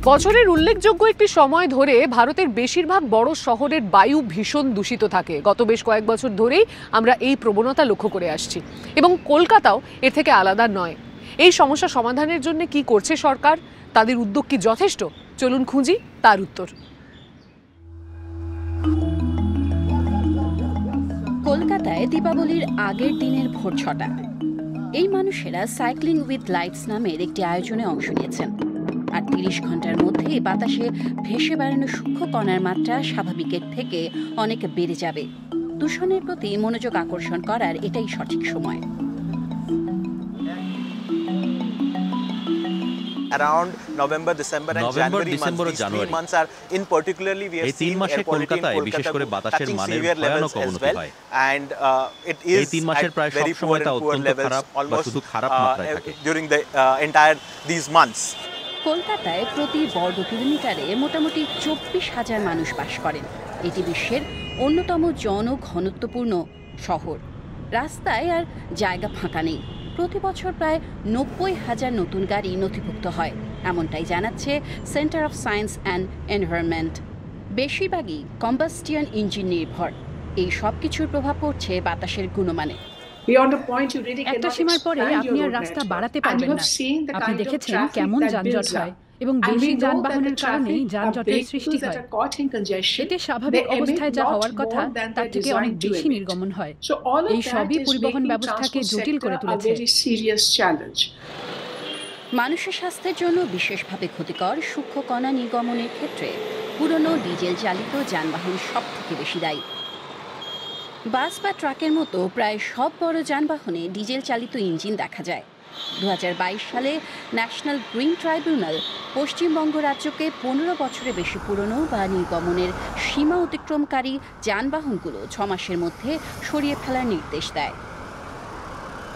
বছরের উল্লেখযোগ্য একটি সময় ধরে ভারতের বেশিরভাগ বড় শহরের বায়ু ভীষণ দূষিত থাকে। গত বেশ কয়েক বছর ধরেই আমরা এই প্রবণতা লক্ষ্য করে আসছি এবং কলকাতাও এর থেকে আলাদা নয়। এই সমস্যা সমাধানের জন্য কি করছে সরকার? তাদের উদ্যোগ কি যথেষ্ট? চলুন খুঁজি তার উত্তর। কলকাতায় দীপাবলির আগের দিনের ভোর ৬টা এই মানুষেরা সাইক্লিং উইথ লাইটস নামের একটি আয়োজনে অংশ নিয়েছেন। আর ৩০ ঘন্টার মধ্যেই বাতাসে ভেসে বেড়ানো সূক্ষ্ম কণার মাত্রা স্বাভাবিকের থেকে অনেক বেড়ে যাবে। দূষণের প্রতি মনোযোগ আকর্ষণ করার এটাই সঠিক সময়। Around November, December and January months, these 3 months are in particularly we have seen air quality in Kolkata touching severe levels as well, and it is at very poor levels almost during the entire these months. কলকাতায় প্রতি বর্গ কিলোমিটারে মোটামুটি ২৪,০০০ মানুষ বাস করেন। এটি বিশ্বের অন্যতম জনঘনত্বপূর্ণ শহর। রাস্তায় আর জায়গা ফাঁকা নেই। প্রতি বছর প্রায় ৯০,০০০ নতুন গাড়ি নথিভুক্ত হয়, এমনটাই জানাচ্ছে centre of science and environment. বেশিরভাগই কম্বাস্টিয়ন ইঞ্জিন নির্ভর। এই সব কিছুর প্রভাব পড়ছে বাতাসের গুণমানে। একটা সীমার পরে আপনি আর রাস্তা বাড়াতে পারবেন না। আপনি দেখেছেন কেমন যানজট হয় এবং বেশি যানবাহনের কারণেই যানজটের সৃষ্টি হয়। এতে স্বাভাবিক অবস্থায় যা হওয়ার কথা তার থেকে অনেক বেশি নির্গমন হয়। এই সবই পরিবহন ব্যবস্থাকে জটিল করে তুলেছে। মানুষের স্বাস্থ্যের জন্য বিশেষভাবে ক্ষতিকর সূক্ষ্ম কণা নির্গমনের ক্ষেত্রে পুরনো ডিজেল চালিত যানবাহন সব থেকে বেশি দায়ী। বাস বা ট্রাকের মতো প্রায় সব বড় যানবাহনে ডিজেল চালিত ইঞ্জিন দেখা যায়। ২০২২ সালে ন্যাশনাল গ্রিন ট্রাইব্যুনাল পশ্চিমবঙ্গ রাজ্যকে ১৫ বছরের বেশি পুরনো বা নির্গমনের সীমা অতিক্রমকারী যানবাহনগুলো ৬ মাসের মধ্যে সরিয়ে ফেলার নির্দেশ দেয়।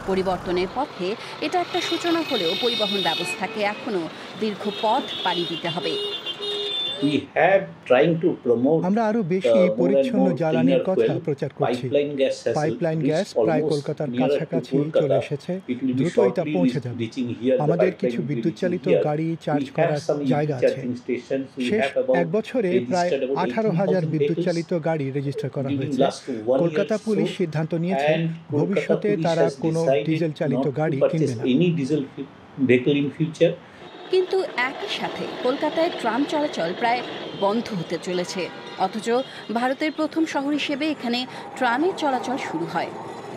পরিবর্তনের পথে এটা একটা সূচনা হলেও পরিবহন ব্যবস্থাকে এখনও দীর্ঘ পথ পাড়ি দিতে হবে। আমরা আরো বেশি পরিচ্ছন্ন জ্বালানির কথা প্রচার করছি। পাইপলাইন গ্যাস প্রায় কলকাতার কাছাকাছি চলে এসেছে, দ্রুত এটা পৌঁছে যাবে। আমাদের কিছু বিদ্যুৎ চালিত গাড়ি চার্জ করার জায়গা আছে। শেষ ১ বছরে প্রায় ১৮,০০০ বিদ্যুৎ চালিত গাড়ি রেজিস্টার করা হয়েছে। কলকাতা পুলিশ সিদ্ধান্ত নিয়েছে ভবিষ্যতে তারা কোনো ডিজেল চালিত গাড়ি কিনবে না। কিন্তু একই সাথে কলকাতায় ট্রাম চলাচল প্রায় বন্ধ হতে চলেছে, অথচ ভারতের প্রথম শহর হিসেবে এখানে ট্রামের চলাচল শুরু হয়।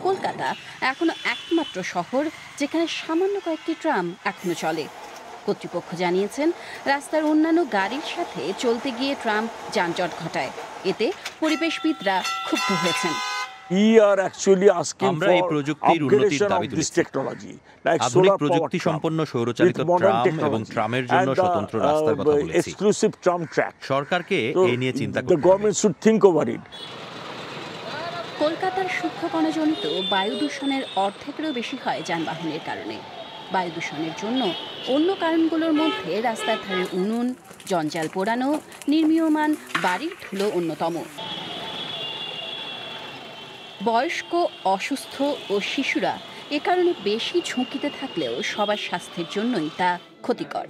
কলকাতা এখনো একমাত্র শহর যেখানে সামান্য কয়েকটি ট্রাম এখনো চলে। কর্তৃপক্ষ জানিয়েছেন রাস্তার অন্যান্য গাড়ির সাথে চলতে গিয়ে ট্রাম যানজট ঘটায়। এতে পরিবেশবিদরা ক্ষুব্ধ হয়েছেন। আমরা এই প্রযুক্তির উন্নতির দাবি তুলেছি। আধুনিক প্রযুক্তি সম্পন্ন সৌরচালিত ট্রাম এবং ট্রামের জন্য স্বতন্ত্র রাস্তার কথা বলেছি। সরকারকে এই নিয়ে চিন্তা করতে হবে। কলকাতার সূক্ষ্ম কণাজনিত বায়ু দূষণের অর্ধেকেরও বেশি হয় যানবাহনের কারণে। বায়ু দূষণের জন্য অন্য কারণগুলোর মধ্যে রাস্তার ধারে উনুন, জঞ্জাল পোড়ানো, নির্মীয়মান বাড়ির ধুলো অন্যতম। বয়স্ক, অসুস্থ ও শিশুরা এ কারণে বেশি ঝুঁকিতে থাকলেও সবার স্বাস্থ্যের জন্যই তা ক্ষতিকর।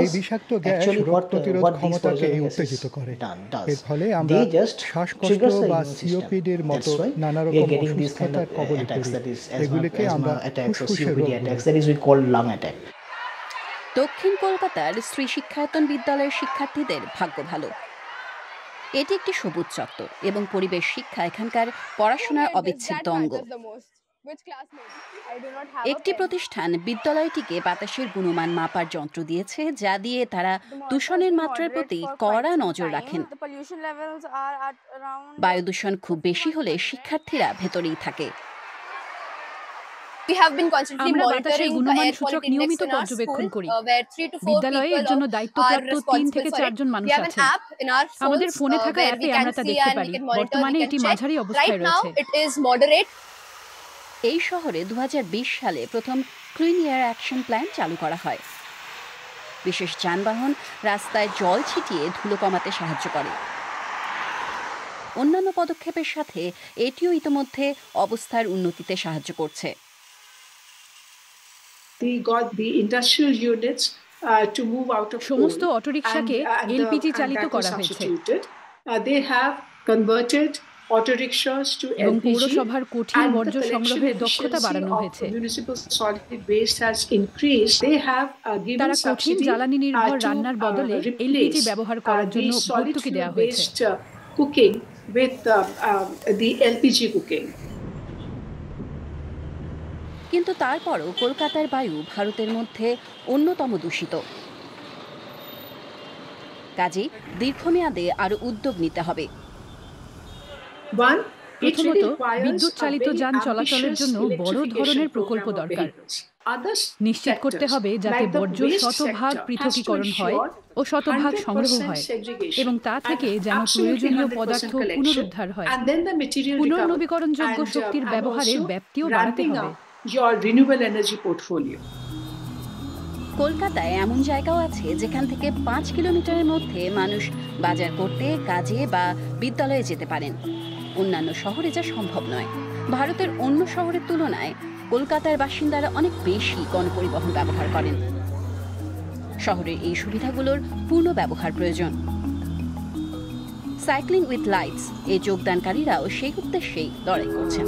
এই বিষাক্ত গ্যাস রোগ প্রতিরোধ ক্ষমতাকে উত্তেজিত করে। এর ফলে আমরা শ্বাসকষ্ট বা সিওপিডির মতো নানা রকম অসুস্থতার কবলে পড়ি। এগুলিকে আমরা ফুসফুসের রোগ বলি। দক্ষিণ কলকাতার শ্রী শিক্ষায়তন বিদ্যালয়ের শিক্ষার্থীদের ভাগ্য ভালো। এটি একটি সবুজ চত্বর এবং পরিবেশ শিক্ষা এখানকার পড়াশোনার অবিচ্ছেদ্য অঙ্গ। একটি প্রতিষ্ঠান বিদ্যালয়টিকে বাতাসের গুণমান মাপার যন্ত্র দিয়েছে, যা দিয়ে তারা দূষণের মাত্রার প্রতি কড়া নজর রাখেন। বায়ু দূষণ খুব বেশি হলে শিক্ষার্থীরা ভেতরেই থাকে। আমরা বাতাসের গুণমান সূচক নিয়মিত পর্যবেক্ষণ করি। বিদ্যালয়ে এর জন্য দায়িত্বপ্রাপ্ত ৩ থেকে ৪ জন মানুষ আছেন। আমাদের ফোনে থাকা অ্যাপে আমরা তা দেখতে পারি। বর্তমানে এটি মাঝারি অবস্থায় রয়েছে। এই শহরে ২০২০ সালে প্রথম ক্লিন এয়ার অ্যাকশন প্ল্যান চালু করা হয়। বিশেষ যানবাহন রাস্তায় জল ছিটিয়ে ধুলো কমাতে সাহায্য করে। অন্যান্য পদক্ষেপের সাথে এটিও ইতোমধ্যে অবস্থার উন্নতিতে সাহায্য করছে। We got the industrial units সমস্ত অটোরিকশাকে এলপিজি চালিত করা হয়েছে এবং পৌরসভার কঠিন বর্জ্য সংগ্রহের দক্ষতা বাড়ানো হয়েছে। তারা কঠিন জ্বালানি নির্ভর রান্নার বদলে এলপিজি ব্যবহার করার জন্য ভর্তুকি দেওয়া হয়েছে। কিন্তু তারপরও কলকাতার বায়ু ভারতের মধ্যে অন্যতম দূষিত। কাজেই দীর্ঘমেয়াদে আরো উদ্যোগ নিতে হবে। প্রথমত, বিদ্যুৎ চালিত যান চলাচলের জন্য বড় ধরনের প্রকল্প দরকার। নিশ্চিত করতে হবে যাতে বর্জ্য শতভাগ পৃথকীকরণ হয় ও শতভাগ সংগ্রহ হয় এবং তা থেকে যেন প্রয়োজনীয় পদার্থ পুনরুদ্ধার হয়। পুনর্নবীকরণযোগ্য শক্তির ব্যবহারের ব্যাপ্তিও বাড়াতে হবে। কলকাতায় এমন জায়গাও আছে যেখান থেকে 5 কিলোমিটারের মধ্যে মানুষ বাজার করতে, কাজে বা বিদ্যালয়ে যেতে পারেন। অন্যান্য শহরে যা সম্ভব নয়। ভারতের অন্য শহরের তুলনায় কলকাতার বাসিন্দারা অনেক বেশি গণপরিবহন ব্যবহার করেন। শহরের এই সুবিধাগুলোর পূর্ণ ব্যবহার প্রয়োজন। সাইক্লিং উইথ লাইটস এ যোগদানকারীরাও সেই উদ্দেশ্যেই লড়াই করছেন।